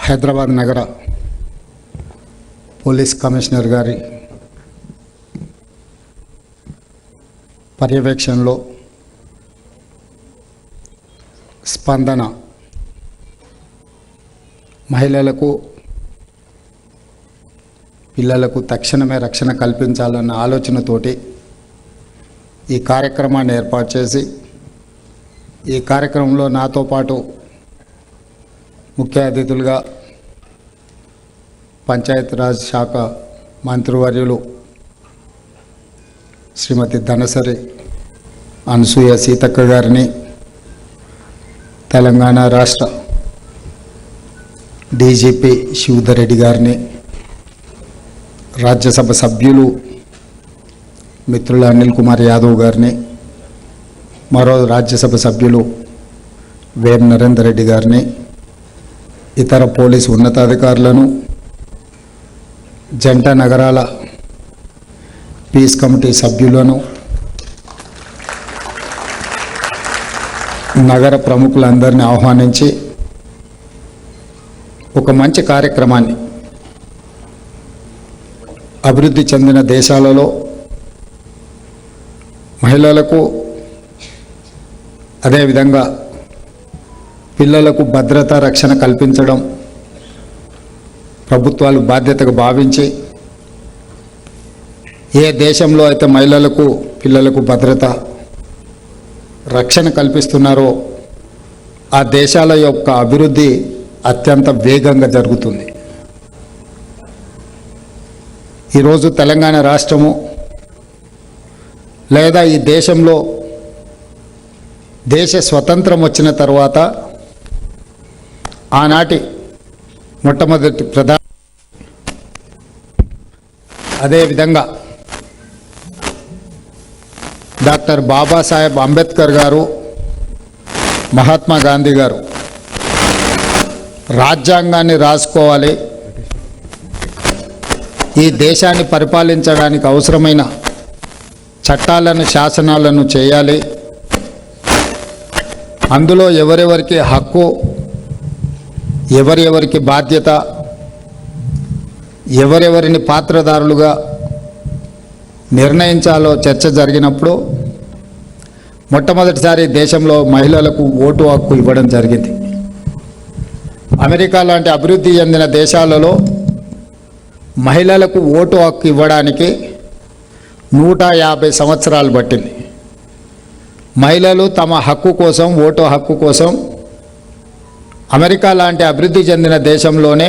హైదరాబాద్ నగర police commissioner గారి పర్యవేక్షణలో స్పందన మహిళలకు పిల్లలకు తక్షణమే రక్షణ కల్పించాలన్న ఆలోచనతోటి ఈ కార్యక్రమాన్ని ఏర్పాటు చేసి ఈ కార్యక్రమంలో నాతో పాటు ముఖ్య అతిథులుగా పంచాయతీరాజ్ శాఖ మంత్రివర్యులు శ్రీమతి ధనసరి అనసూయ సీతక్క గారిని, తెలంగాణ రాష్ట్ర డీజీపీ శివధర్ రెడ్డి గారిని, రాజ్యసభ సభ్యులు మిత్రులు అనిల్ కుమార్ యాదవ్ గారిని, మరో రాజ్యసభ సభ్యులు వేం నరేందర్ రెడ్డి గారిని, ఇతర పోలీసు ఉన్నతాధికారులను, జంట నగరాల పీస్ కమిటీ సభ్యులను, నగర ప్రముఖులందరినీ ఆహ్వానించి ఒక మంచి కార్యక్రమాన్ని అభివృద్ధి చెందిన దేశాలలో మహిళలకు అదేవిధంగా పిల్లలకు భద్రత రక్షణ కల్పించడం ప్రభుత్వాలు బాధ్యతగా భావించి ఏ దేశంలో అయితే మహిళలకు పిల్లలకు భద్రత రక్షణ కల్పిస్తున్నారో ఆ దేశాల యొక్క అభివృద్ధి అత్యంత వేగంగా జరుగుతుంది. ఈరోజు తెలంగాణ రాష్ట్రము లేదా ఈ దేశంలో దేశ స్వతంత్రం వచ్చిన తర్వాత ఆనాటి మొట్టమొదటి ప్రధాని, అదేవిధంగా డాక్టర్ బాబాసాహెబ్ అంబేద్కర్ గారు, మహాత్మా గాంధీ గారు రాజ్యాంగాన్ని రాసుకోవాలి, ఈ దేశాన్ని పరిపాలించడానికి అవసరమైన చట్టాలను శాసనాలను చేయాలి, అందులో ఎవరెవరికి హక్కు ఎవరెవరికి బాధ్యత ఎవరెవరిని పాత్రదారులుగా నిర్ణయించాలో చర్చ జరిగినప్పుడు మొట్టమొదటిసారి దేశంలో మహిళలకు ఓటు హక్కు ఇవ్వడం జరిగింది. అమెరికా లాంటి అభివృద్ధి చెందిన దేశాలలో మహిళలకు ఓటు హక్కు ఇవ్వడానికి 150 సంవత్సరాలు పట్టింది. మహిళలు తమ హక్కు కోసం, ఓటు హక్కు కోసం అమెరికా లాంటి అభివృద్ధి చెందిన దేశంలోనే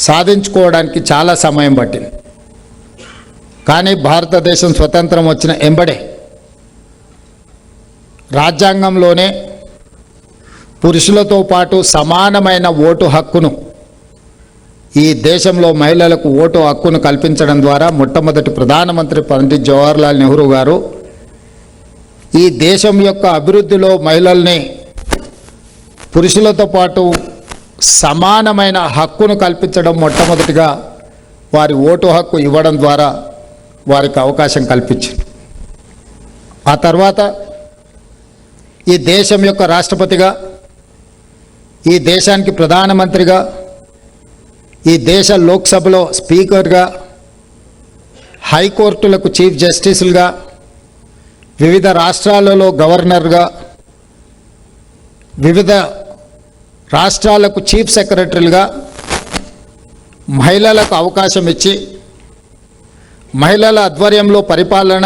సాధించుకోవడానికి చాలా సమయం పట్టింది. కానీ భారతదేశం స్వతంత్రం వచ్చిన ఎంబడే రాజ్యాంగంలోనే పురుషులతో పాటు సమానమైన ఓటు హక్కును, ఈ దేశంలో మహిళలకు ఓటు హక్కును కల్పించడం ద్వారా మొట్టమొదటి ప్రధానమంత్రి పండిట్ జవహర్లాల్ నెహ్రూ గారు ఈ దేశం యొక్క అభివృద్ధిలో మహిళల్ని పురుషులతో పాటు సమానమైన హక్కును కల్పించడం, మొట్టమొదటిగా వారి ఓటు హక్కు ఇవ్వడం ద్వారా వారికి అవకాశం కల్పించింది. ఆ తర్వాత ఈ దేశం యొక్క రాష్ట్రపతిగా, ఈ దేశానికి ప్రధానమంత్రిగా, ఈ దేశ లోక్సభలో స్పీకర్గా, హైకోర్టులకు చీఫ్ జస్టిసులుగా, వివిధ రాష్ట్రాలలో గవర్నర్గా, వివిధ రాష్ట్రాలకు చీఫ్ సెక్రటరీలుగా మహిళలకు అవకాశం ఇచ్చి మహిళల ఆధ్వర్యంలో పరిపాలన,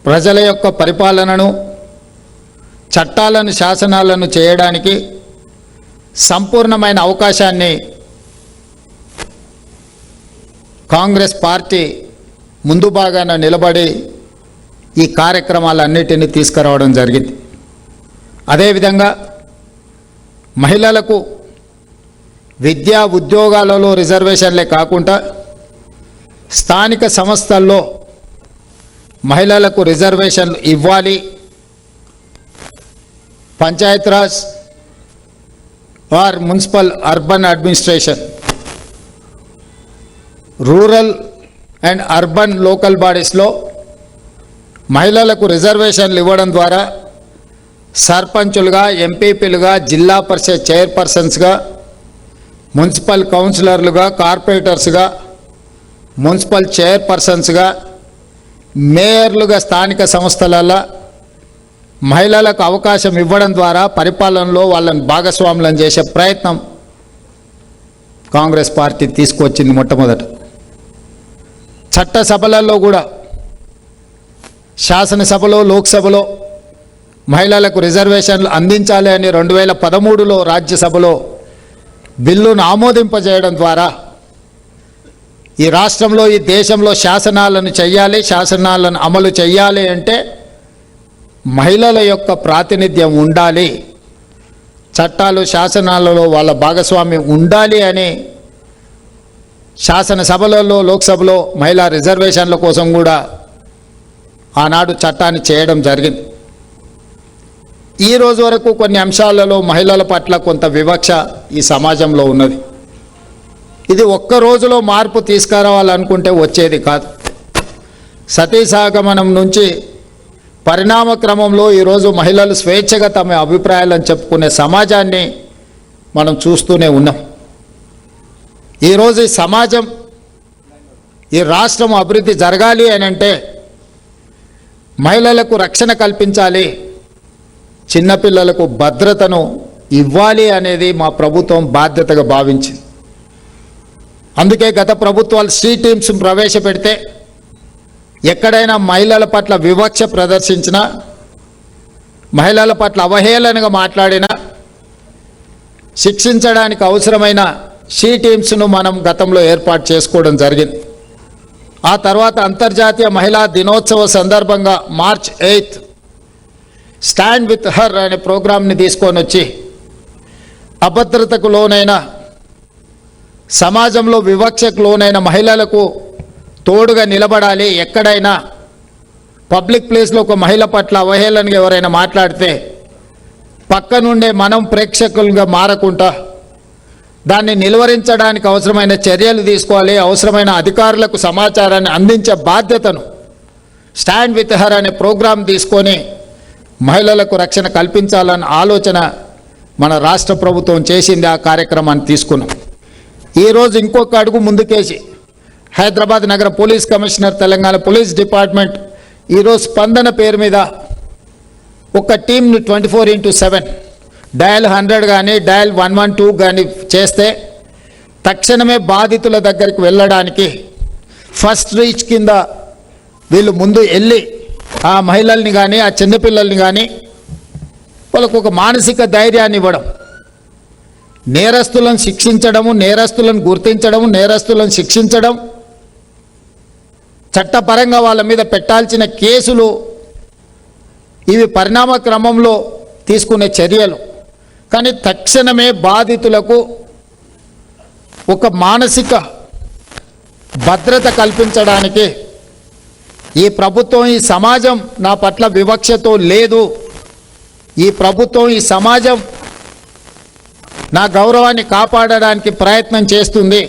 ప్రజల యొక్క పరిపాలనను, చట్టాలను, శాసనాలను చేయడానికి సంపూర్ణమైన అవకాశాన్ని కాంగ్రెస్ పార్టీ ముందు భాగాన నిలబడి ఈ కార్యక్రమాలన్నిటినీ తీసుకురావడం జరిగింది. అదేవిధంగా మహిళలకు విద్యా ఉద్యోగాలలో రిజర్వేషన్లే కాకుండా స్థానిక సంస్థల్లో మహిళలకు రిజర్వేషన్లు ఇవ్వాలి, Panchayati Raj or municipal urban administration, rural and urban local బాడీస్లో మహిళలకు రిజర్వేషన్లు ఇవ్వడం ద్వారా సర్పంచులుగా, ఎంపీపీలుగా, జిల్లా పరిషత్ చైర్పర్సన్స్గా, మున్సిపల్ కౌన్సిలర్లుగా, కార్పొరేటర్స్గా, మున్సిపల్ చైర్పర్సన్స్గా, మేయర్లుగా స్థానిక సంస్థలలో మహిళలకు అవకాశం ఇవ్వడం ద్వారా పరిపాలనలో వాళ్ళని భాగస్వాములను చేసే ప్రయత్నం కాంగ్రెస్ పార్టీ తీసుకొచ్చింది. మొట్టమొదట చట్టసభలలో కూడా, శాసనసభలో, లోక్సభలో మహిళలకు రిజర్వేషన్లు అందించాలి అని 2013లో రాజ్యసభలో బిల్లును ఆమోదింపజేయడం ద్వారా ఈ రాష్ట్రంలో, ఈ దేశంలో శాసనాలను చెయ్యాలి, శాసనాలను అమలు చెయ్యాలి అంటే మహిళల యొక్క ప్రాతినిధ్యం ఉండాలి, చట్టాలు శాసనాలలో వాళ్ళ భాగస్వామ్యం ఉండాలి అని శాసనసభలలో, లోక్సభలో మహిళా రిజర్వేషన్ల కోసం కూడా ఆనాడు చట్టాన్ని చేయడం జరిగింది. ఈ రోజు వరకు కొన్ని అంశాలలో మహిళల పట్ల కొంత వివక్ష ఈ సమాజంలో ఉన్నది. ఇది ఒక్క రోజులో మార్పు తీసుకురావాలనుకుంటే వచ్చేది కాదు. సతీ సహగమనం నుంచి పరిణామ క్రమంలో ఈరోజు మహిళలు స్వేచ్ఛగా తమ అభిప్రాయాలను చెప్పుకునే సమాజాన్ని మనం చూస్తూనే ఉన్నాం. ఈరోజు ఈ సమాజం, ఈ రాష్ట్రం అభివృద్ధి జరగాలి అని అంటే మహిళలకు రక్షణ కల్పించాలి, చిన్నపిల్లలకు భద్రతను ఇవ్వాలి అనేది మా ప్రభుత్వం బాధ్యతగా భావించింది. అందుకే గత ప్రభుత్వాలు సి టీమ్స్ ప్రవేశపెడితే ఎక్కడైనా మహిళల పట్ల వివక్ష ప్రదర్శించినా, మహిళల పట్ల అవహేళనగా మాట్లాడినా శిక్షించడానికి అవసరమైన సి టీమ్స్ను మనం గతంలో ఏర్పాటు చేసుకోవడం జరిగింది. ఆ తర్వాత అంతర్జాతీయ మహిళా దినోత్సవ సందర్భంగా మార్చ్ 8 స్టాండ్ విత్ హర్ అనే ప్రోగ్రాంని తీసుకొని వచ్చి అభద్రతకు లోనైన, సమాజంలో వివక్షకు లోనైన మహిళలకు తోడుగా నిలబడాలి. ఎక్కడైనా పబ్లిక్ ప్లేస్లో ఒక మహిళ పట్ల అవహేళనగా ఎవరైనా మాట్లాడితే పక్క నుండే మనం ప్రేక్షకులుగా మారకుండా దాన్ని నిలువరించడానికి అవసరమైన చర్యలు తీసుకోవాలి, అవసరమైన అధికారులకు సమాచారాన్ని అందించే బాధ్యతను స్టాండ్ విత్ హర్ అనే ప్రోగ్రాం తీసుకొని మహిళలకు రక్షణ కల్పించాలన్న ఆలోచన మన రాష్ట్ర ప్రభుత్వం చేసింది. ఆ కార్యక్రమాన్ని తీసుకున్నాం. ఈరోజు ఇంకొక అడుగు ముందుకేసి హైదరాబాద్ నగర police commissioner, Telangana police department ఈరోజు స్పందన పేరు మీద ఒక టీంని 24/7 డయల్ 100 కానీ డయల్ 112 కానీ చేస్తే తక్షణమే బాధితుల దగ్గరికి వెళ్ళడానికి ఫస్ట్ రీచ్ కింద వీళ్ళు ముందు వెళ్ళి ఆ మహిళల్ని కానీ, ఆ చిన్నపిల్లల్ని కానీ వాళ్ళకు ఒక మానసిక ధైర్యాన్ని ఇవ్వడం, నేరస్తులను శిక్షించడము, నేరస్తులను గుర్తించడము, నేరస్తులను శిక్షించడం, చట్టపరంగా వాళ్ళ మీద పెట్టాల్సిన కేసులు, ఇవి పరిణామ క్రమంలో తీసుకునే చర్యలు. కానీ తక్షణమే బాధితులకు ఒక మానసిక భద్రత కల్పించడానికి ఈ ప్రభుత్వం, ఈ సమాజం నా పట్ల వివక్షతో లేదు, ఈ ప్రభుత్వం, ఈ సమాజం నా గౌరవాన్ని కాపాడడానికి ప్రయత్నం చేస్తుంది,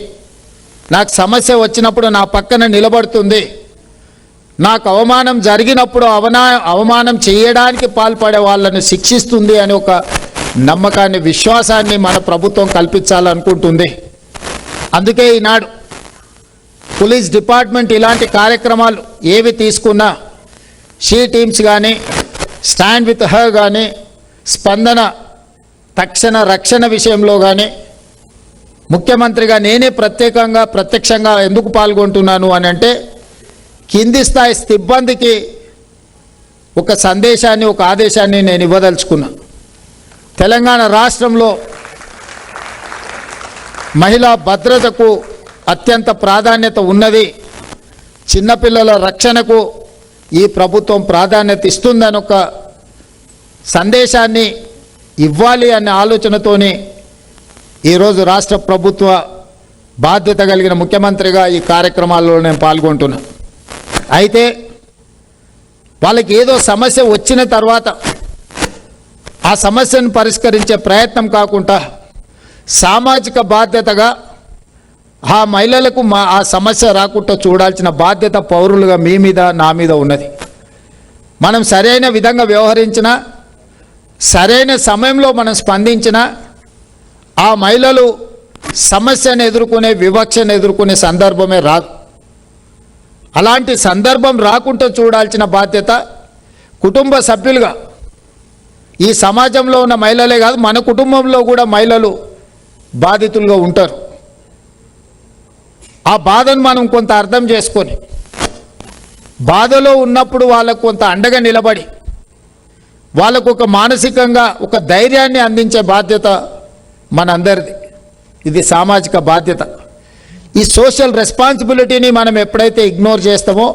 నాకు సమస్య వచ్చినప్పుడు నా పక్కన నిలబడుతుంది, నాకు అవమానం జరిగినప్పుడు అవమానం చేయడానికి పాల్పడే వాళ్ళని శిక్షిస్తుంది అని ఒక నమ్మకాన్ని, విశ్వాసాన్ని మన ప్రభుత్వం కల్పించాలనుకుంటుంది. అందుకే ఈనాడు పోలీస్ డిపార్ట్మెంట్ ఇలాంటి కార్యక్రమాలు ఏవి తీసుకున్నా, షీ టీమ్స్ కానీ, స్టాండ్ విత్ హర్ కానీ, స్పందన తక్షణ రక్షణ విషయంలో కానీ, ముఖ్యమంత్రిగా నేనే ప్రత్యక్షంగా ఎందుకు పాల్గొంటున్నాను అని అంటే కింది స్థాయి సిబ్బందికి ఒక సందేశాన్ని, ఒక ఆదేశాన్ని నేను ఇవ్వదలుచుకున్నా. తెలంగాణ రాష్ట్రంలో మహిళా భద్రతకు అత్యంత ప్రాధాన్యత ఉన్నది, చిన్నపిల్లల రక్షణకు ఈ ప్రభుత్వం ప్రాధాన్యత ఇస్తుందని ఒక సందేశాన్ని ఇవ్వాలి అనే ఆలోచనతోని ఈరోజు రాష్ట్ర ప్రభుత్వ బాధ్యత కలిగిన ముఖ్యమంత్రిగా ఈ కార్యక్రమాల్లో నేను పాల్గొంటున్నా. అయితే వాళ్ళకి ఏదో సమస్య వచ్చిన తర్వాత ఆ సమస్యను పరిష్కరించే ప్రయత్నం కాకుండా సామాజిక బాధ్యతగా ఆ మహిళలకు ఆ సమస్య రాకుండా చూడాల్సిన బాధ్యత పౌరులుగా మీ మీద, నా మీద ఉన్నది. మనం సరైన విధంగా వ్యవహరించినా, సరైన సమయంలో మనం స్పందించిన ఆ మహిళలు సమస్యను ఎదుర్కొనే వివక్షను ఎదుర్కొనే సందర్భమే రాదు. అలాంటి సందర్భం రాకుండా చూడాల్సిన బాధ్యత కుటుంబ సభ్యులుగా ఈ సమాజంలో ఉన్న మహిళలే కాదు, మన కుటుంబంలో కూడా మహిళలు బాధితులుగా ఉంటారు. ఆ బాధను మనం కొంత అర్థం చేసుకొని బాధలో ఉన్నప్పుడు వాళ్ళకు కొంత అండగా నిలబడి వాళ్ళకు ఒక మానసికంగా ఒక ధైర్యాన్ని అందించే బాధ్యత మనందరిది. ఇది సామాజిక బాధ్యత. ఈ సోషల్ రెస్పాన్సిబిలిటీని మనం ఎప్పుడైతే ఇగ్నోర్ చేస్తామో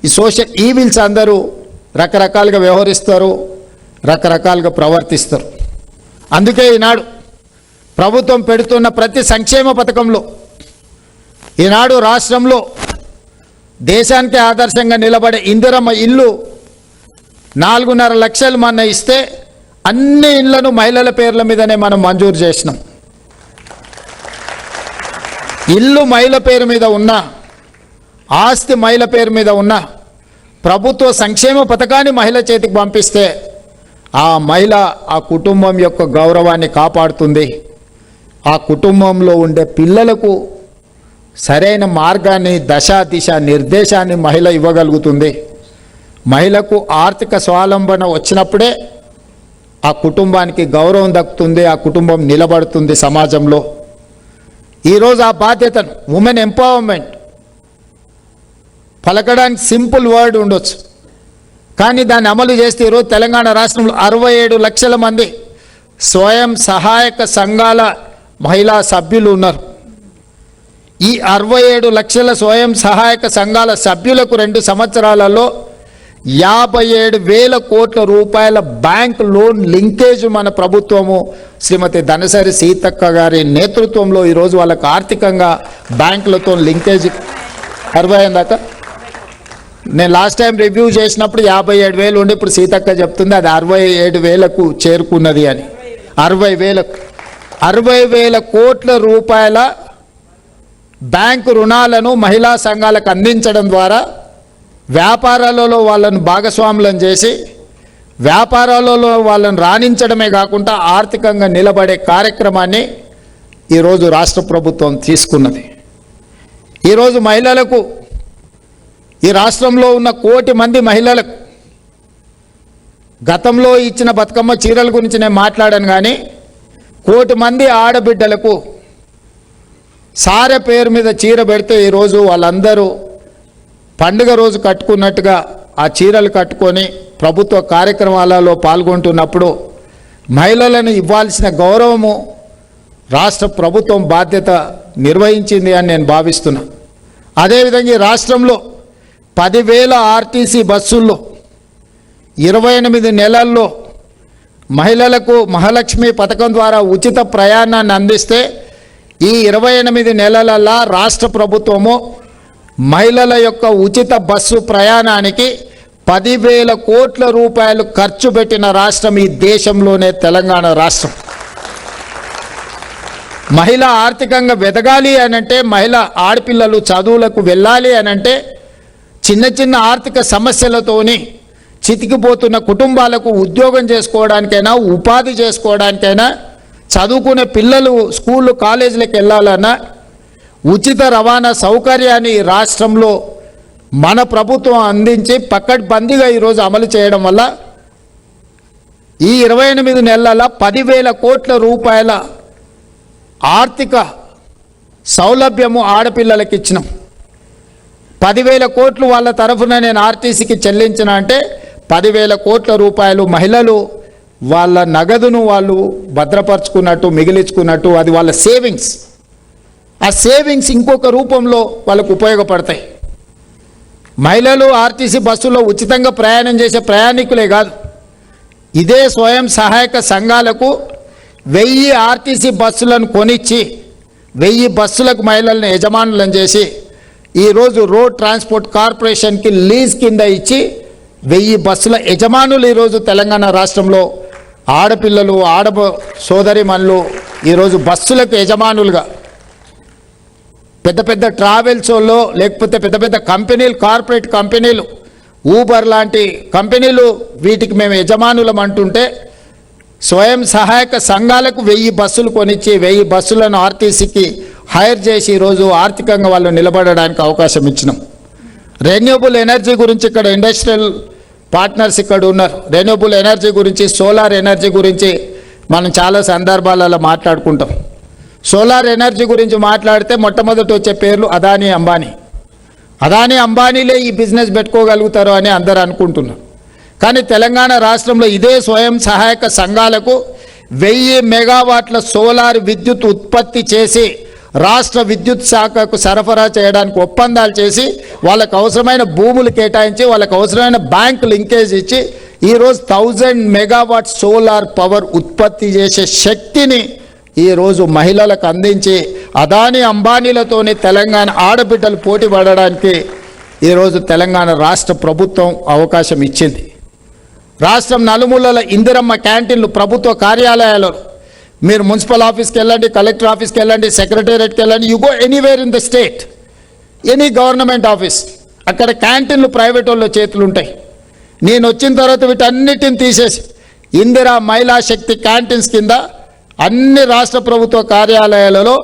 ఈ సోషల్ ఈవిల్స్ అందరూ రకరకాలుగా వ్యవహరిస్తారు, రకరకాలుగా ప్రవర్తిస్తారు. అందుకే ఈనాడు ప్రభుత్వం పెడుతున్న ప్రతి సంక్షేమ పథకంలో ఈనాడు రాష్ట్రంలో దేశానికి ఆదర్శంగా నిలబడే ఇందిరమ్మ ఇల్లు 4.5 లక్షలు మన ఇస్తే అన్ని ఇళ్లను మహిళల పేర్ల మీదనే మనం మంజూరు చేసినాం. ఇల్లు మహిళ పేరు మీద ఉన్నా, ఆస్తి మహిళ పేరు మీద ఉన్నా, ప్రభుత్వ సంక్షేమ పథకాన్ని మహిళ చేతికి పంపిస్తే ఆ మహిళ ఆ కుటుంబం యొక్క గౌరవాన్ని కాపాడుతుంది. ఆ కుటుంబంలో ఉండే పిల్లలకు సరైన మార్గాన్ని, దశ దిశ నిర్దేశాన్ని మహిళ ఇవ్వగలుగుతుంది. మహిళకు ఆర్థిక స్వావలంబన వచ్చినప్పుడే ఆ కుటుంబానికి గౌరవం దక్కుతుంది, ఆ కుటుంబం నిలబడుతుంది సమాజంలో. ఈరోజు ఆ బాధ్యతను ఉమెన్ ఎంపవర్మెంట్ పలకడానికి సింపుల్ వర్డ్ ఉండొచ్చు, కానీ దాన్ని అమలు చేస్తే ఈరోజు తెలంగాణ రాష్ట్రంలో 67 లక్షల మంది స్వయం సహాయక సంఘాల మహిళా సభ్యులు ఉన్నారు. ఈ 67 లక్షల స్వయం సహాయక సంఘాల సభ్యులకు 2 సంవత్సరాలలో 57,000 కోట్ల రూపాయల బ్యాంక్ లోన్ లింకేజ్ మన ప్రభుత్వము శ్రీమతి ధనసరి సీతక్క గారి నేతృత్వంలో ఈరోజు వాళ్ళకు ఆర్థికంగా బ్యాంకులతో లింకేజ్ 60 దాకా. నేను లాస్ట్ టైం రివ్యూ చేసినప్పుడు 57,000 ఉండి ఇప్పుడు సీతక్క చెప్తుంది అది 67,000కు చేరుకున్నది అని. 60,000 కోట్ల రూపాయల బ్యాంకు రుణాలను మహిళా సంఘాలకు అందించడం ద్వారా వ్యాపారాలలో వాళ్ళను భాగస్వాములను చేసి వ్యాపారాలలో వాళ్ళను రాణించడమే కాకుండా ఆర్థికంగా నిలబడే కార్యక్రమాన్ని ఈరోజు రాష్ట్ర ప్రభుత్వం తీసుకున్నది. ఈరోజు మహిళలకు ఈ రాష్ట్రంలో ఉన్న 1 కోటి మంది మహిళలకు గతంలో ఇచ్చిన బతుకమ్మ చీరల గురించి నేను మాట్లాడాను, కానీ 1 కోటి మంది ఆడబిడ్డలకు సారె పేరు మీద చీర పెడితే ఈరోజు వాళ్ళందరూ పండుగ రోజు కట్టుకున్నట్టుగా ఆ చీరలు కట్టుకొని ప్రభుత్వ కార్యక్రమాలలో పాల్గొంటున్నప్పుడు మహిళలను ఇవ్వాల్సిన గౌరవము రాష్ట్ర ప్రభుత్వం బాధ్యత నిర్వహించింది అని నేను భావిస్తున్నా. అదేవిధంగా ఈ రాష్ట్రంలో 10,000 ఆర్టీసీ బస్సుల్లో 28 నెలల్లో మహిళలకు మహాలక్ష్మి పథకం ద్వారా ఉచిత ప్రయాణాన్ని అందిస్తే ఈ 28 నెలలలో రాష్ట్ర ప్రభుత్వము మహిళల యొక్క ఉచిత బస్సు ప్రయాణానికి 10,000 కోట్ల రూపాయలు ఖర్చు పెట్టిన రాష్ట్రం ఈ దేశంలోనే తెలంగాణ రాష్ట్రం. మహిళ ఆర్థికంగా ఎదగాలి అనంటే, మహిళ ఆడపిల్లలు చదువులకు వెళ్ళాలి అనంటే, చిన్న చిన్న ఆర్థిక సమస్యలతోని చితికిపోతున్న కుటుంబాలకు ఉద్యోగం చేసుకోవడానికైనా, ఉపాధి చేసుకోవడానికైనా, చదువుకునే పిల్లలు స్కూళ్ళు కాలేజీలకు వెళ్ళాలన్నా ఉచిత రవాణా సౌకర్యాన్ని రాష్ట్రంలో మన ప్రభుత్వం అందించి పకడ్బందీగా ఈరోజు అమలు చేయడం వల్ల ఈ 28 నెలల 10,000 కోట్ల రూపాయల ఆర్థిక సౌలభ్యము ఆడపిల్లలకు ఇచ్చినాం. 10,000 కోట్లు వాళ్ళ తరఫున నేను ఆర్టీసీకి చెల్లించిన అంటే 10,000 కోట్ల రూపాయలు మహిళలు వాళ్ళ నగదును వాళ్ళు భద్రపరుచుకున్నట్టు, మిగిలించుకున్నట్టు, అది వాళ్ళ సేవింగ్స్. ఆ సేవింగ్స్ ఇంకొక రూపంలో వాళ్ళకు ఉపయోగపడతాయి. మహిళలు ఆర్టీసీ బస్సులో ఉచితంగా ప్రయాణం చేసే ప్రయాణికులే కాదు, ఇదే స్వయం సహాయక సంఘాలకు 1000 ఆర్టీసీ బస్సులను కొనిచ్చి 1000 బస్సులకు మహిళలను యజమానులను చేసి ఈరోజు రోడ్ ట్రాన్స్పోర్ట్ కార్పొరేషన్కి లీజ్ కింద ఇచ్చి 1000 బస్సుల యజమానులు ఈరోజు తెలంగాణ రాష్ట్రంలో ఆడపిల్లలు, సోదరిమణులు ఈరోజు బస్సులకు యజమానులుగా పెద్ద పెద్ద ట్రావెల్స్లో లేకపోతే పెద్ద పెద్ద కంపెనీలు, కార్పొరేట్ కంపెనీలు, ఊబర్ లాంటి కంపెనీలు వీటికి మేము యజమానులం అంటుంటే స్వయం సహాయక సంఘాలకు 1000 బస్సులు కొనిచ్చి 1000 బస్సులను ఆర్టీసీకి హైర్ చేసి ఈరోజు ఆర్థికంగా వాళ్ళు నిలబడడానికి అవకాశం ఇచ్చినాం. రెన్యూబుల్ ఎనర్జీ గురించి ఇక్కడ ఇండస్ట్రియల్ పార్ట్నర్స్ ఇక్కడ ఉన్నారు. రెన్యూబుల్ ఎనర్జీ గురించి, సోలార్ ఎనర్జీ గురించి మనం చాలా సందర్భాలలో మాట్లాడుకుంటాం. సోలార్ ఎనర్జీ గురించి మాట్లాడితే మొట్టమొదటి వచ్చే పేర్లు అదానీ, అంబానీ. అదానీ, అంబానీలే ఈ బిజినెస్ పెట్టుకోగలుగుతారు అని అందరూ అనుకుంటున్నారు. కానీ తెలంగాణ రాష్ట్రంలో ఇదే స్వయం సహాయక సంఘాలకు 1000 మెగావాట్ల సోలార్ విద్యుత్ ఉత్పత్తి చేసి రాష్ట్ర విద్యుత్ శాఖకు సరఫరా చేయడానికి ఒప్పందాలు చేసి వాళ్ళకు అవసరమైన భూములు కేటాయించి వాళ్ళకు అవసరమైన బ్యాంక్ లింకేజ్ ఇచ్చి ఈరోజు 1000 మెగావాట్ సోలార్ పవర్ ఉత్పత్తి చేసే శక్తిని ఈరోజు మహిళలకు అందించి అదానీ, అంబానీలతోని తెలంగాణ ఆడబిడ్డలు పోటీ పడడానికి ఈరోజు తెలంగాణ రాష్ట్ర ప్రభుత్వం అవకాశం ఇచ్చింది. రాష్ట్రం నలుమూలల ఇందిరమ్మ క్యాంటీన్లు ప్రభుత్వ కార్యాలయాలు, మీరు మున్సిపల్ ఆఫీస్కి వెళ్ళండి, కలెక్టర్ ఆఫీస్కి వెళ్ళండి, సెక్రటేరియట్కి వెళ్ళండి, you go anywhere in the state, any government office, అక్కడ క్యాంటీన్లు ప్రైవేట్ వాళ్ళ చేతులు ఉంటాయి. నేను వచ్చిన తర్వాత వీటన్నిటిని తీసేసి ఇందిరా మహిళా శక్తి క్యాంటీన్స్ కింద అన్ని రాష్ట్ర ప్రభుత్వ కార్యాలయాలలో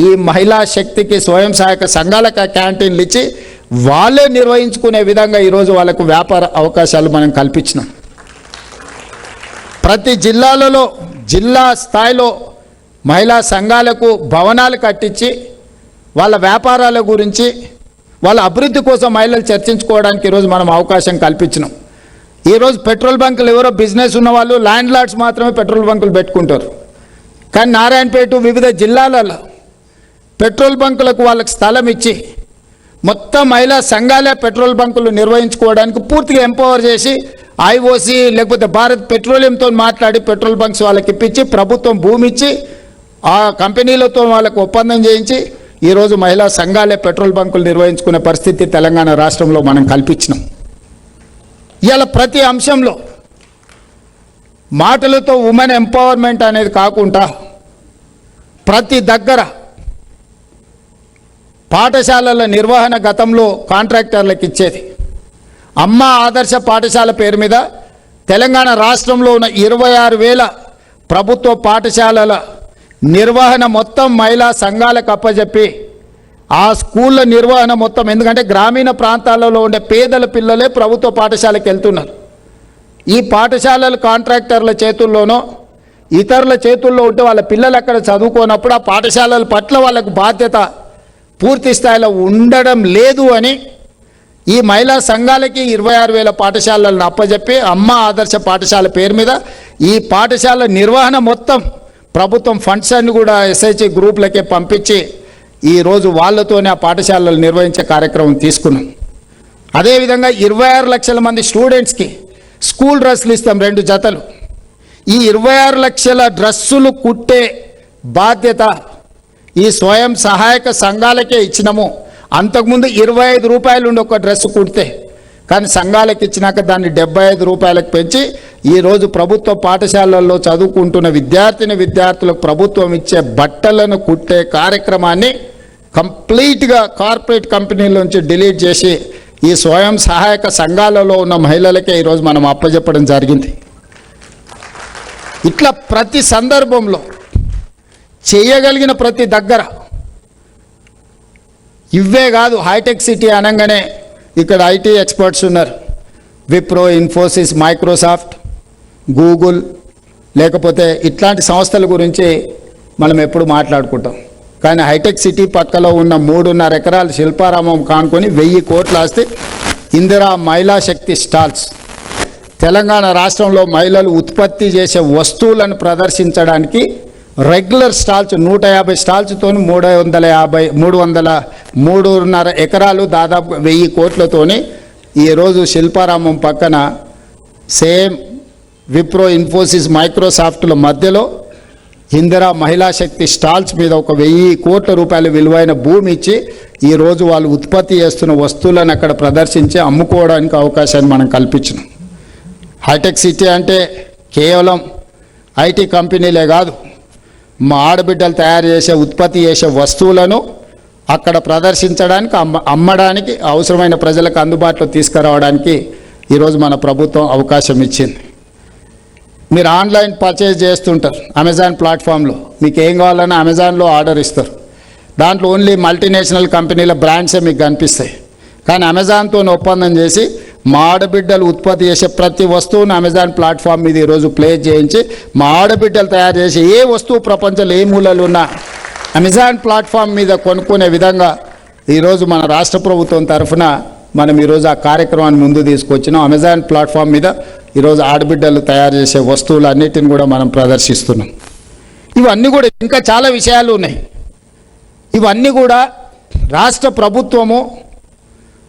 ఈ మహిళా శక్తికి స్వయం సహాయక సంఘాలకు క్యాంటీన్లు ఇచ్చి వాళ్ళే నిర్వహించుకునే విధంగా ఈరోజు వాళ్ళకు వ్యాపార అవకాశాలు మనం కల్పించినాం. ప్రతి జిల్లాలలో జిల్లా స్థాయిలో మహిళా సంఘాలకు భవనాలు కట్టించి వాళ్ళ వ్యాపారాల గురించి వాళ్ళ అభివృద్ధి కోసం మహిళలు చర్చించుకోవడానికి ఈరోజు మనం అవకాశం కల్పించినాం. ఈరోజు పెట్రోల్ బంకులు ఎవరో బిజినెస్ ఉన్న వాళ్ళు, ల్యాండ్ లార్డ్స్ మాత్రమే పెట్రోల్ బంకులు పెట్టుకుంటారు. కానీ నారాయణపేట వివిధ జిల్లాలలో పెట్రోల్ బంకులకు వాళ్ళకి స్థలం ఇచ్చి మొత్తం మహిళా సంఘాలే పెట్రోల్ బంకులు నిర్వహించుకోవడానికి పూర్తిగా ఎంపవర్ చేసి ఐఓసి లేకపోతే భారత్ పెట్రోలియంతో మాట్లాడి పెట్రోల్ బంక్స్ వాళ్ళకి ఇప్పించి ప్రభుత్వం భూమి ఇచ్చి ఆ కంపెనీలతో వాళ్ళకు ఒప్పందం చేయించి ఈరోజు మహిళా సంఘాలే పెట్రోల్ బంకులు నిర్వహించుకునే పరిస్థితి తెలంగాణ రాష్ట్రంలో మనం కల్పించినాం. ఇవాళ ప్రతి అంశంలో మాటలతో ఉమెన్ ఎంపవర్మెంట్ అనేది కాకుండా ప్రతి దగ్గర పాఠశాలల నిర్వహణ గతంలో కాంట్రాక్టర్లకు ఇచ్చేది. అమ్మ ఆదర్శ పాఠశాల పేరు మీద తెలంగాణ రాష్ట్రంలో ఉన్న 26,000 ప్రభుత్వ పాఠశాలల నిర్వహణ మొత్తం మహిళా సంఘాలకు అప్పచెప్పి ఆ స్కూళ్ళ నిర్వహణ మొత్తం, ఎందుకంటే గ్రామీణ ప్రాంతాలలో ఉండే పేదల పిల్లలే ప్రభుత్వ పాఠశాలకు వెళ్తున్నారు. ఈ పాఠశాలలు కాంట్రాక్టర్ల చేతుల్లోనో ఇతరుల చేతుల్లో ఉంటే వాళ్ళ పిల్లలు అక్కడ చదువుకోనప్పుడు ఆ పాఠశాలల పట్ల వాళ్ళకు బాధ్యత పూర్తి స్థాయిలో ఉండడం లేదు అని ఈ మహిళా సంఘాలకి 26,000 పాఠశాలలను అప్పచెప్పి అమ్మ ఆదర్శ పాఠశాల పేరు మీద ఈ పాఠశాల నిర్వహణ మొత్తం ప్రభుత్వం ఫండ్స్ అన్ని కూడా ఎస్ఐజి గ్రూపులకే పంపించి ఈరోజు వాళ్ళతోనే ఆ పాఠశాలలు నిర్వహించే కార్యక్రమం తీసుకున్నాం. అదేవిధంగా 26 లక్షల మంది స్టూడెంట్స్కి స్కూల్ డ్రెస్సులు ఇస్తాం 2 జతలు. ఈ 26 లక్షల డ్రెస్సులు కుట్టే బాధ్యత ఈ స్వయం సహాయక సంఘాలకే ఇచ్చినాము. అంతకుముందు 25 రూపాయలు ఉండి ఒక డ్రెస్సు కుడితే, కానీ సంఘాలకు ఇచ్చినాక దాన్ని 75 రూపాయలకు పెంచి ఈరోజు ప్రభుత్వ పాఠశాలల్లో చదువుకుంటున్న విద్యార్థులకు ప్రభుత్వం ఇచ్చే బట్టలను కుట్టే కార్యక్రమాన్ని కంప్లీట్గా కార్పొరేట్ కంపెనీల నుంచి డిలీట్ చేసి ఈ స్వయం సహాయక సంఘాలలో ఉన్న మహిళలకే ఈరోజు మనం అప్పచెప్పడం జరిగింది. ఇట్లా ప్రతి సందర్భంలో చేయగలిగిన ప్రతి దగ్గర ఇవే కాదు, హైటెక్ సిటీ అనగానే ఇక్కడ ఐటీ ఎక్స్పర్ట్స్ ఉన్నారు. విప్రో, ఇన్ఫోసిస్, మైక్రోసాఫ్ట్, గూగుల్, లేకపోతే ఇట్లాంటి సంస్థల గురించి మనం ఎప్పుడు మాట్లాడుకుంటాం. కానీ హైటెక్ సిటీ పక్కలో ఉన్న 3.5 ఎకరాల శిల్పారామం కానుకొని 1000 కోట్ల ఆస్తి ఇందిరా మహిళా శక్తి స్టాల్స్. తెలంగాణ రాష్ట్రంలో మహిళలు ఉత్పత్తి చేసే వస్తువులను ప్రదర్శించడానికి రెగ్యులర్ స్టాల్స్ 150 స్టాల్స్తో 3.5 ఎకరాలు దాదాపు 1000 కోట్లతోని ఈరోజు శిల్పారామం పక్కన సేమ్ విప్రో, ఇన్ఫోసిస్, మైక్రోసాఫ్ట్ల మధ్యలో ఇందిరా మహిళా శక్తి స్టాల్స్ మీద ఒక 1000 కోట్ల రూపాయల విలువైన భూమి ఇచ్చి ఈరోజు వాళ్ళు ఉత్పత్తి చేస్తున్న వస్తువులను అక్కడ ప్రదర్శించి అమ్ముకోవడానికి అవకాశాన్ని మనం కల్పించినాం. హైటెక్ సిటీ అంటే కేవలం ఐటీ కంపెనీలే కాదు, మా ఆడబిడ్డలు తయారు చేసే ఉత్పత్తి చేసే వస్తువులను అక్కడ ప్రదర్శించడానికి, అమ్మడానికి, అవసరమైన ప్రజలకు అందుబాటులో తీసుకురావడానికి ఈరోజు మన ప్రభుత్వం అవకాశం ఇచ్చింది. మీరు ఆన్లైన్ పర్చేజ్ చేస్తుంటారు అమెజాన్ ప్లాట్ఫామ్లో. మీకు ఏం కావాలన్నా అమెజాన్లో ఆర్డర్ ఇస్తారు. దాంట్లో ఓన్లీ మల్టీనేషనల్ కంపెనీల బ్రాండ్సే మీకు కనిపిస్తాయి. కానీ అమెజాన్తో ఒప్పందం చేసి మా ఆడబిడ్డలు ఉత్పత్తి చేసే ప్రతి వస్తువును అమెజాన్ ప్లాట్ఫామ్ మీద ఈరోజు ప్లేస్ చేయించి మా ఆడబిడ్డలు తయారు చేసే ఏ వస్తువు ప్రపంచంలో ఏ మూలలు ఉన్నా అమెజాన్ ప్లాట్ఫామ్ మీద కొనుక్కునే విధంగా ఈరోజు మన రాష్ట్ర ప్రభుత్వం తరఫున మనం ఈరోజు ఆ కార్యక్రమాన్ని ముందు తీసుకొచ్చినాం. అమెజాన్ ప్లాట్ఫామ్ మీద ఈరోజు ఆడబిడ్డలు తయారు చేసే వస్తువులన్నిటిని కూడా మనం ప్రదర్శిస్తున్నాం. ఇవన్నీ కూడా ఇంకా చాలా విషయాలు ఉన్నాయి. ఇవన్నీ కూడా రాష్ట్ర ప్రభుత్వము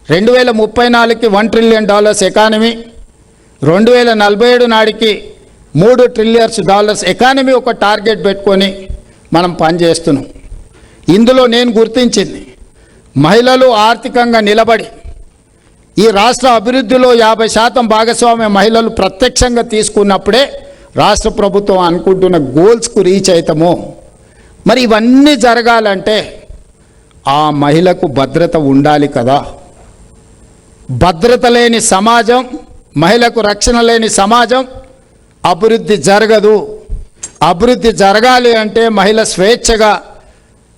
2034కి $1 ట్రిలియన్ ఎకానమీ, 2047 నాటికి $3 ట్రిలియన్ ఎకానమీ ఒక టార్గెట్ పెట్టుకొని మనం పనిచేస్తున్నాం. ఇందులో నేను గుర్తించింది మహిళలు ఆర్థికంగా నిలబడి ఈ రాష్ట్ర అభివృద్ధిలో 50% భాగస్వామ్య మహిళలు ప్రత్యక్షంగా తీసుకున్నప్పుడే రాష్ట్ర ప్రభుత్వం అనుకుంటున్న గోల్స్కు రీచ్ అవుతాము. మరి ఇవన్నీ జరగాలంటే ఆ మహిళకు భద్రత ఉండాలి కదా. భద్రత లేని సమాజం, మహిళకు రక్షణ లేని సమాజం అభివృద్ధి జరగదు. అభివృద్ధి జరగాలి అంటే మహిళ స్వేచ్ఛగా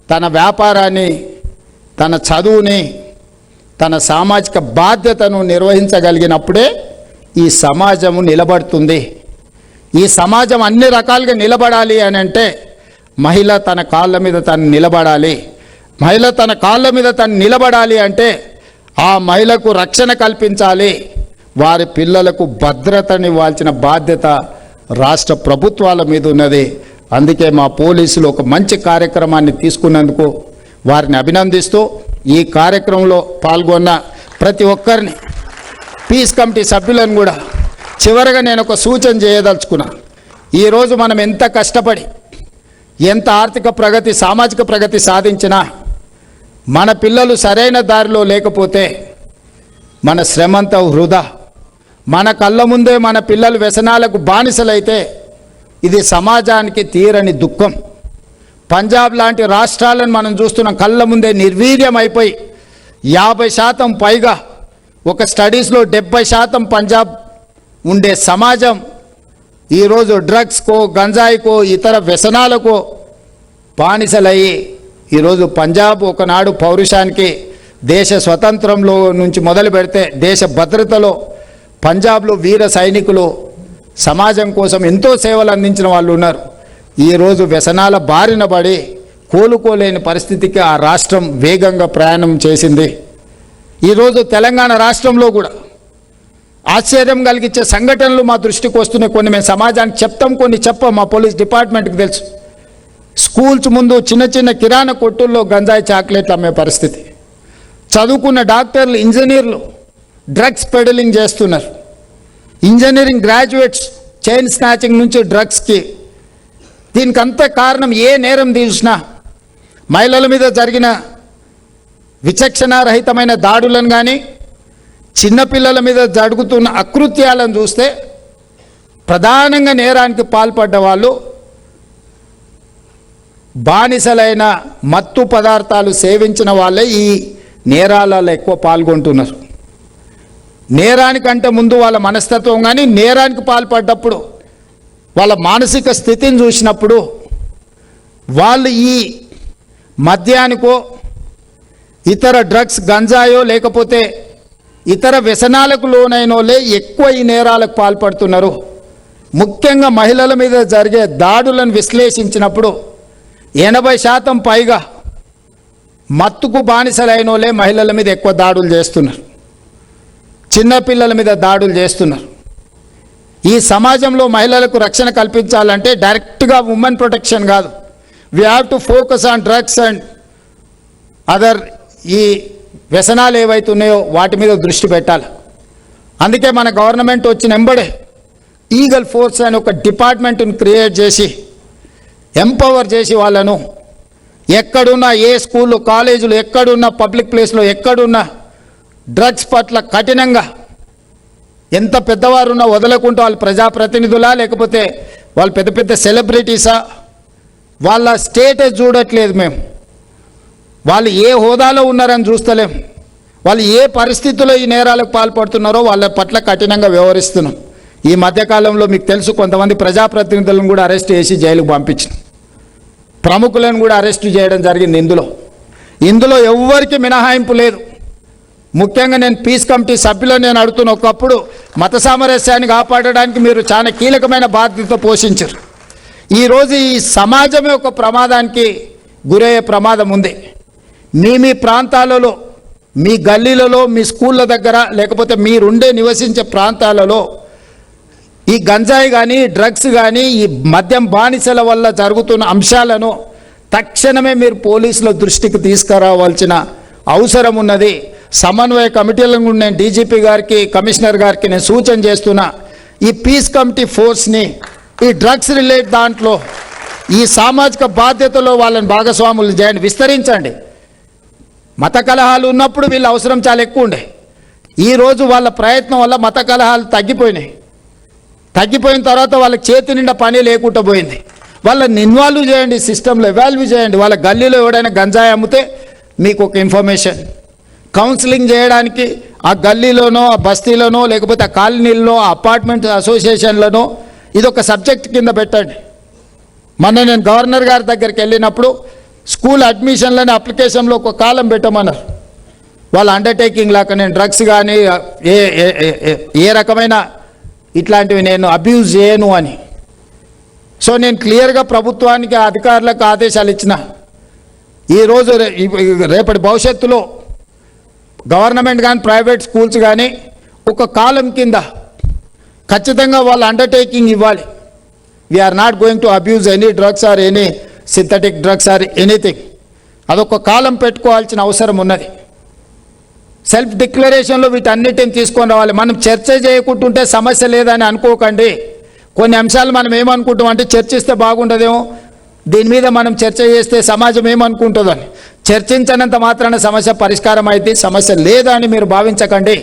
తన వ్యాపారాన్ని, తన చదువుని, తన సామాజిక బాధ్యతను నిర్వహించగలిగినప్పుడే ఈ సమాజము నిలబడుతుంది. ఈ సమాజం అన్ని రకాలుగా నిలబడాలి అని అంటే మహిళ తన కాళ్ళ మీద తను నిలబడాలి. మహిళ తన కాళ్ళ మీద తను నిలబడాలి అంటే ఆ మహిళకు రక్షణ కల్పించాలి. వారి పిల్లలకు భద్రతనివ్వాల్సిన బాధ్యత రాష్ట్ర ప్రభుత్వాల మీద ఉన్నది. అందుకే మా పోలీసులు ఒక మంచి కార్యక్రమాన్ని తీసుకున్నందుకు వారిని అభినందిస్తూ ఈ కార్యక్రమంలో పాల్గొన్న ప్రతి ఒక్కరిని, పీస్ కమిటీ సభ్యులను కూడా చివరగా నేను ఒక సూచన చేయదలుచుకున్నా. ఈరోజు మనం ఎంత కష్టపడి ఎంత ఆర్థిక ప్రగతి, సామాజిక ప్రగతి సాధించినా మన పిల్లలు సరైన దారిలో లేకపోతే మన శ్రమంతా వృధా. మన కళ్ళ ముందే మన పిల్లలు వ్యసనాలకు బానిసలైతే ఇది సమాజానికి తీరని దుఃఖం. పంజాబ్ లాంటి రాష్ట్రాలను మనం చూస్తున్నాం, కళ్ళ ముందే నిర్వీర్యం అయిపోయి 50% పైగా, ఒక స్టడీస్లో 70% పంజాబ్ ఉండే సమాజం ఈరోజు డ్రగ్స్కో, గంజాయికో, ఇతర వ్యసనాలకో బానిసలయ్యి ఈరోజు పంజాబ్ ఒకనాడు పౌరుషానికి, దేశ స్వతంత్రంలో నుంచి మొదలు పెడితే దేశ భద్రతలో పంజాబ్లో వీర సైనికులు సమాజం కోసం ఎంతో సేవలు అందించిన వాళ్ళు ఉన్నారు. ఈరోజు వ్యసనాల బారిన పడి కోలుకోలేని పరిస్థితికి ఆ రాష్ట్రం వేగంగా ప్రయాణం చేసింది. ఈరోజు తెలంగాణ రాష్ట్రంలో కూడా ఆశ్చర్యం కలిగించే సంఘటనలు మా దృష్టికి వస్తున్నాయి. కొన్ని మేము సమాజానికి చెప్తాం, కొన్ని చెప్పం. మా పోలీస్ డిపార్ట్మెంట్కి తెలుసు. స్కూల్స్ ముందు చిన్న చిన్న కిరాణా కొట్టుల్లో గంజాయి చాక్లెట్లు అమ్మే పరిస్థితి. చదువుకున్న డాక్టర్లు, ఇంజనీర్లు డ్రగ్స్ పెడలింగ్ చేస్తున్నారు. ఇంజనీరింగ్ గ్రాడ్యుయేట్స్ చైన్ స్నాచింగ్ నుంచి డ్రగ్స్కి. దీనికంతా కారణం ఏ నేరం తీసినా, మహిళల మీద జరిగిన విచక్షణారహితమైన దాడులను కానీ, చిన్నపిల్లల మీద జరుగుతున్న అకృత్యాలను చూస్తే ప్రధానంగా నేరానికి పాల్పడ్డ వాళ్ళు బానిసలైన మత్తు పదార్థాలు సేవించిన వాళ్ళే ఈ నేరాలలో ఎక్కువ పాల్గొంటున్నారు. నేరానికంటే ముందు వాళ్ళ మనస్తత్వం కానీ, నేరానికి పాల్పడ్డప్పుడు వాళ్ళ మానసిక స్థితిని చూసినప్పుడు వాళ్ళు ఈ మద్యానికో, ఇతర డ్రగ్స్, గంజాయో లేకపోతే ఇతర వ్యసనాలకు లోనైన వాళ్ళే ఎక్కువ ఈ నేరాలకు పాల్పడుతున్నారు. ముఖ్యంగా మహిళల మీద జరిగే దాడులను విశ్లేషించినప్పుడు 80% పైగా మత్తుకు బానిసలైన వాళ్ళే మహిళల మీద ఎక్కువ దాడులు చేస్తున్నారు, చిన్నపిల్లల మీద దాడులు చేస్తున్నారు. ఈ సమాజంలో మహిళలకు రక్షణ కల్పించాలంటే డైరెక్ట్గా ఉమెన్ ప్రొటెక్షన్ కాదు, we have to focus on drugs and other ఈ వ్యసనాలు ఏవైతున్నాయో వాటి మీద దృష్టి పెట్టాలి. అందుకే మన గవర్నమెంట్ వచ్చిన వెంబడే ఈగల్ ఫోర్స్ అని ఒక డిపార్ట్మెంట్ని క్రియేట్ చేసి ఎంపవర్ చేసి వాళ్ళను ఎక్కడున్నా, ఏ స్కూళ్ళు, కాలేజీలు, ఎక్కడున్నా, పబ్లిక్ ప్లేస్లో ఎక్కడున్నా డ్రగ్స్ పట్ల కఠినంగా, ఎంత పెద్దవారున్నా వదలకుండా, వాళ్ళు ప్రజాప్రతినిధులా లేకపోతే వాళ్ళు పెద్ద పెద్ద సెలబ్రిటీసా, వాళ్ళ స్టేటస్ చూడట్లేదు మేము, వాళ్ళు ఏ హోదాలో ఉన్నారని చూస్తలేం, వాళ్ళు ఏ పరిస్థితుల్లో ఈ నేరాలకు పాల్పడుతున్నారో వాళ్ళ పట్ల కఠినంగా వ్యవహరిస్తున్నాం. ఈ మధ్యకాలంలో మీకు తెలుసు కొంతమంది ప్రజాప్రతినిధులను కూడా అరెస్ట్ చేసి జైలుకు పంపించిన, ప్రముఖులను కూడా అరెస్టు చేయడం జరిగింది. ఇందులో ఎవ్వరికి మినహాయింపు లేదు. ముఖ్యంగా నేను పీస్ కమిటీ సభ్యులను నేను అడుగుతున్న, ఒకప్పుడు మత సామరస్యాన్ని కాపాడడానికి మీరు చాలా కీలకమైన బాధ్యత పోషించారు. ఈరోజు ఈ సమాజమే ఒక ప్రమాదానికి గురయ్యే ప్రమాదం ఉంది. మీ ప్రాంతాలలో, మీ గల్లీలలో, మీ స్కూళ్ళ దగ్గర, లేకపోతే మీరుండే నివసించే ప్రాంతాలలో ఈ గంజాయి కానీ, డ్రగ్స్ కానీ, ఈ మద్యం బానిసల వల్ల జరుగుతున్న అంశాలను తక్షణమే మీరు పోలీసుల దృష్టికి తీసుకురావాల్సిన అవసరం ఉన్నది. సమన్వయ కమిటీలను నేను డీజీపీ గారికి, కమిషనర్ గారికి నేను సూచన చేస్తున్నా, ఈ పీస్ కమిటీ ఫోర్స్ని ఈ డ్రగ్స్ రిలేట్ దాంట్లో ఈ సామాజిక బాధ్యతలో వాళ్ళని భాగస్వాములు చేయండి, విస్తరించండి. మత కలహాలు ఉన్నప్పుడు వీళ్ళ అవసరం చాలా ఎక్కువ ఉండే. ఈరోజు వాళ్ళ ప్రయత్నం వల్ల మత కలహాలు తగ్గిపోయిన తర్వాత వాళ్ళకి చేతి నిండా పని లేకుండా పోయింది. వాళ్ళని ఇన్వాల్వ్ చేయండి, సిస్టంలో ఎవాల్వ్ చేయండి. వాళ్ళ గల్లీలో ఎవడైనా గంజాయి అమ్మితే మీకు ఒక ఇన్ఫర్మేషన్, కౌన్సిలింగ్ చేయడానికి ఆ గల్లీలోనో, ఆ బస్తీలోనో, లేకపోతే ఆ కాలనీల్లో, ఆ అపార్ట్మెంట్ అసోసియేషన్లోనో ఇది ఒక సబ్జెక్ట్ కింద పెట్టండి. మొన్న నేను గవర్నర్ గారి దగ్గరికి వెళ్ళినప్పుడు స్కూల్ అడ్మిషన్లని అప్లికేషన్లో ఒక కాలం పెట్టమన్నారు. వాళ్ళ అండర్టేకింగ్ లాగా నేను డ్రగ్స్ కానీ ఏ రకమైన ఇట్లాంటివి నేను అబ్యూజ్ చేయను అని. సో నేను క్లియర్గా ప్రభుత్వానికి, అధికారులకు ఆదేశాలు ఇచ్చిన. ఈరోజు రేపటి భవిష్యత్తులో గవర్నమెంట్ కానీ, ప్రైవేట్ స్కూల్స్ కానీ ఒక కాలం కింద ఖచ్చితంగా వాళ్ళ అండర్టేకింగ్ ఇవ్వాలి. We're not going to abuse any drugs or any synthetic drugs or anything. అదొక కాలం పెట్టుకోవాల్సిన అవసరం ఉన్నది. సెల్ఫ్ డిక్లరేషన్లో వీటన్నిటిని తీసుకొని రావాలి. మనం చర్చ చేయకుంటుంటే సమస్య లేదని అనుకోకండి. కొన్ని అంశాలు మనం ఏమనుకుంటాం అంటే చర్చిస్తే బాగుండదేమో, దీని మీద మనం చర్చ చేస్తే సమాజం ఏమనుకుంటుందని. చర్చించనంత మాత్రాన సమస్య పరిష్కారం అయితే సమస్య లేదని మీరు భావించకండి.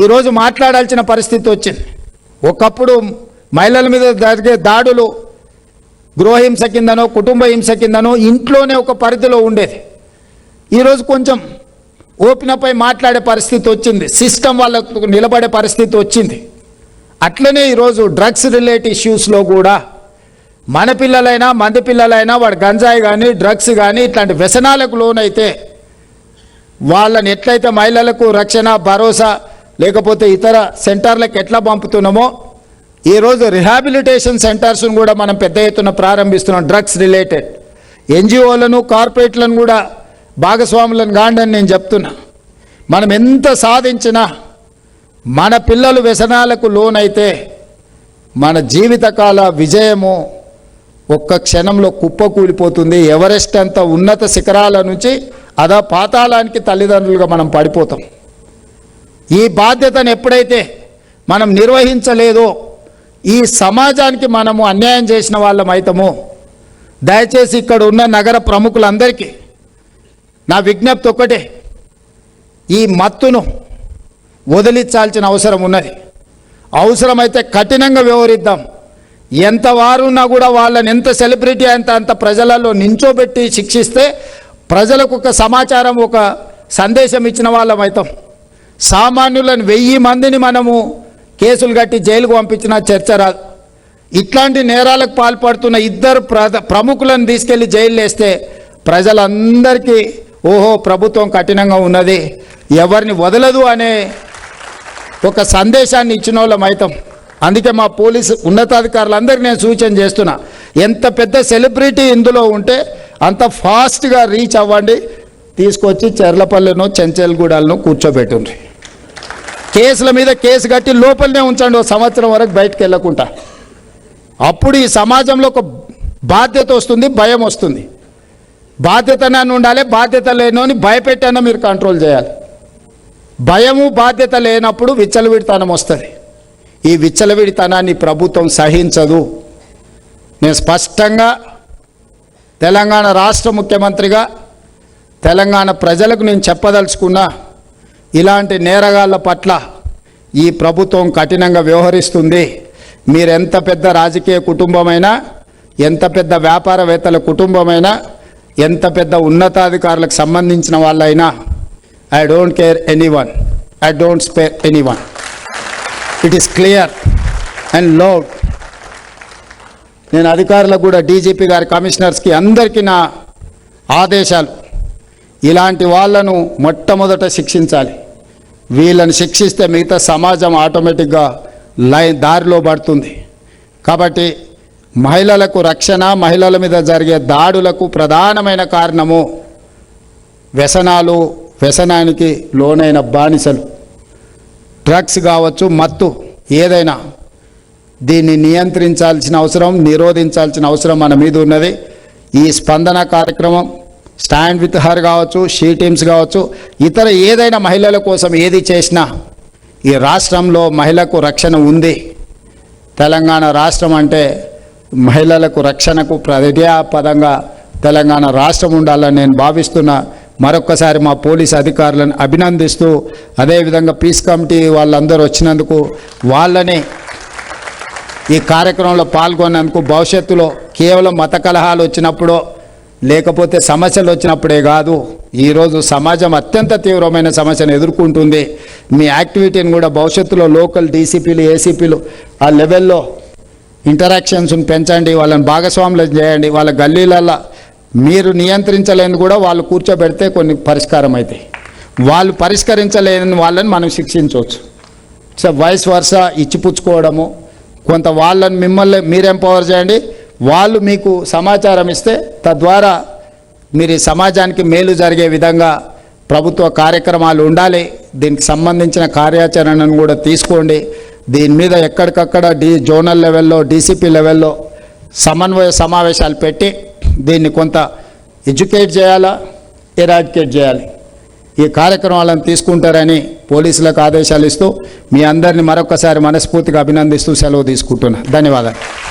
ఈరోజు మాట్లాడాల్సిన పరిస్థితి వచ్చింది. ఒకప్పుడు మహిళల మీద జరిగే దాడులు గృహహింస కిందనో, కుటుంబ హింస కిందనో ఇంట్లోనే ఒక పరిధిలో ఉండేది. ఈరోజు కొంచెం ఓపెనపై మాట్లాడే పరిస్థితి వచ్చింది, సిస్టమ్ వాళ్ళకు నిలబడే పరిస్థితి వచ్చింది. అట్లనే ఈరోజు డ్రగ్స్ రిలేటెడ్ ఇష్యూస్లో కూడా మన పిల్లలైనా, మంది పిల్లలైనా వాడు గంజాయి కానీ, డ్రగ్స్ కానీ ఇట్లాంటి వ్యసనాలకు లోనైతే వాళ్ళని ఎట్లయితే మహిళలకు రక్షణ, భరోసా లేకపోతే ఇతర సెంటర్లకు ఎట్లా పంపుతున్నామో ఈరోజు రిహాబిలిటేషన్ సెంటర్స్ను కూడా మనం పెద్ద ఎత్తున ప్రారంభిస్తున్నాం. డ్రగ్స్ రిలేటెడ్ ఎన్జిఓలను, కార్పొరేట్లను కూడా భాగస్వాములను కాండని నేను చెప్తున్నా. మనం ఎంత సాధించినా మన పిల్లలు వ్యసనాలకు లోనైతే మన జీవితకాల విజయము ఒక్క క్షణంలో కుప్పకూలిపోతుంది. ఎవరెస్ట్ అంత ఉన్నత శిఖరాల నుంచి అదా పాతాళానికి తల్లిదండ్రులుగా మనం పడిపోతాం. ఈ బాధ్యతను ఎప్పుడైతే మనం నిర్వహించలేదో ఈ సమాజానికి మనము అన్యాయం చేసిన వాళ్ళం అవుతాము. దయచేసి ఇక్కడ ఉన్న నగర ప్రముఖులందరికీ నా విజ్ఞప్తి ఒక్కటే, ఈ మత్తును వదిలించాల్సిన అవసరం ఉన్నది. అవసరమైతే కఠినంగా వ్యవహరిద్దాం. ఎంత వారున్నా కూడా వాళ్ళని ఎంత సెలబ్రిటీ అంత ప్రజలలో నించోబెట్టి శిక్షిస్తే ప్రజలకు ఒక సమాచారం, ఒక సందేశం ఇచ్చిన వాళ్ళం అవుతాం. సామాన్యులను 1000 మందిని మనము కేసులు కట్టి జైలుకు పంపించినా చర్చ రాదు. ఇట్లాంటి నేరాలకు పాల్పడుతున్న 2 ప్రముఖులను తీసుకెళ్లి జైలు వేస్తే ప్రజలందరికీ ఓహో ప్రభుత్వం కఠినంగా ఉన్నది, ఎవరిని వదలదు అనే ఒక సందేశాన్ని ఇచ్చిన వాళ్ళం అవుతాం. అందుకే మా పోలీసు ఉన్నతాధికారులందరికీ నేను సూచన చేస్తున్నా, ఎంత పెద్ద సెలబ్రిటీ ఇందులో ఉంటే అంత ఫాస్ట్గా రీచ్ అవ్వండి. తీసుకొచ్చి చెర్లపల్లెనో, చెంచల్గూడలను కూర్చోబెట్టుండ్రి. కేసుల మీద కేసు కట్టి లోపలనే ఉంచండి, 1 సంవత్సరం వరకు బయటకు వెళ్ళకుండా. అప్పుడు ఈ సమాజంలో ఒక బాధ్యత వస్తుంది, భయం వస్తుంది. బాధ్యతనని ఉండాలి, బాధ్యత లేనోని భయపెట్టైనా మీరు కంట్రోల్ చేయాలి. భయము బాధ్యత లేనప్పుడు విచ్చలవిడితనం వస్తుంది. ఈ విచ్చలవిడితనాన్ని ప్రభుత్వం సహించదు. నేను స్పష్టంగా తెలంగాణ రాష్ట్ర ముఖ్యమంత్రిగా తెలంగాణ ప్రజలకు నేను చెప్పదలుచుకున్నా, ఇలాంటి నేరగాళ్ళ పట్ల ఈ ప్రభుత్వం కఠినంగా వ్యవహరిస్తుంది. మీరెంత పెద్ద రాజకీయ కుటుంబమైనా, ఎంత పెద్ద వ్యాపారవేత్తల కుటుంబమైనా, ఎంత పెద్ద ఉన్నతాధికారులకు సంబంధించిన వాళ్ళైనా, I don't care anyone, I don't spare anyone. It is clear and loud. నేను అధికారులకు కూడా, డీజీపీ గారి, కమిషనర్స్కి అందరికీ నా ఆదేశాలు, ఇలాంటి వాళ్ళను మొట్టమొదట శిక్షించాలి. వీళ్ళని శిక్షిస్తే మిగతా సమాజం ఆటోమేటిక్గా దారిలో పడుతుంది. కాబట్టి మహిళలకు రక్షణ, మహిళల మీద జరిగే దాడులకు ప్రధానమైన కారణము వ్యసనాలు, వ్యసనానికి లోనైన బానిసలు, డ్రగ్స్ కావచ్చు, మత్తు ఏదైనా. దీన్ని నియంత్రించాల్సిన అవసరం, నిరోధించాల్సిన అవసరం మన మీద ఉన్నది. ఈ స్పందన కార్యక్రమం, స్టాండ్ విత్ హర్ కావచ్చు, షీ టీమ్స్ కావచ్చు, ఇతర ఏదైనా మహిళల కోసం ఏది చేసినా ఈ రాష్ట్రంలో మహిళకు రక్షణ ఉంది. తెలంగాణ రాష్ట్రం అంటే మహిళలకు రక్షణకు ప్రతిపదంగా తెలంగాణ రాష్ట్రం ఉండాలని నేను భావిస్తున్నా. మరొక్కసారి మా పోలీస్ అధికారులను అభినందిస్తూ, అదేవిధంగా పీస్ కమిటీ వాళ్ళందరూ వచ్చినందుకు, వాళ్ళని ఈ కార్యక్రమంలో పాల్గొన్నందుకు, భవిష్యత్తులో కేవలం మత కలహాలు వచ్చినప్పుడో లేకపోతే సమస్యలు వచ్చినప్పుడే కాదు, ఈరోజు సమాజం అత్యంత తీవ్రమైన సమస్యను ఎదుర్కొంటుంది. మీ యాక్టివిటీని కూడా భవిష్యత్తులో లోకల్ డీసీపీలు, ఏసీపీలు ఆ లెవెల్లో ఇంటరాక్షన్స్ని పెంచండి, వాళ్ళని భాగస్వాములు చేయండి. వాళ్ళ గల్లీలల్లో మీరు నియంత్రించలేని కూడా వాళ్ళు కూర్చోబెడితే కొన్ని పరిష్కారం అవుతాయి. వాళ్ళు పరిష్కరించలేని వాళ్ళని మనం శిక్షించవచ్చు. సో వైస్ వర్సా ఇచ్చిపుచ్చుకోవడము, కొంత వాళ్ళని మిమ్మల్ని మీరు ఎంపవర్ చేయండి, వాళ్ళు మీకు సమాచారం ఇస్తే తద్వారా మీరు ఈ సమాజానికి మేలు జరిగే విధంగా ప్రభుత్వ కార్యక్రమాలు ఉండాలి. దీనికి సంబంధించిన కార్యాచరణను కూడా తీసుకోండి. దీని మీద ఎక్కడికక్కడ జోనల్ లెవెల్లో, డీసీపీ లెవెల్లో సమన్వయ సమావేశాలు పెట్టి దీన్ని కొంత ఎడ్యుకేట్ చేయాలా, ఎరాడికేట్ చేయాలి. ఈ కార్యక్రమాలను తీసుకుంటారని పోలీసులకు ఆదేశాలు ఇస్తూ మీ అందరినీ మరొకసారి మనస్ఫూర్తిగా అభినందిస్తూ సెలవు తీసుకుంటున్నా. ధన్యవాదాలు.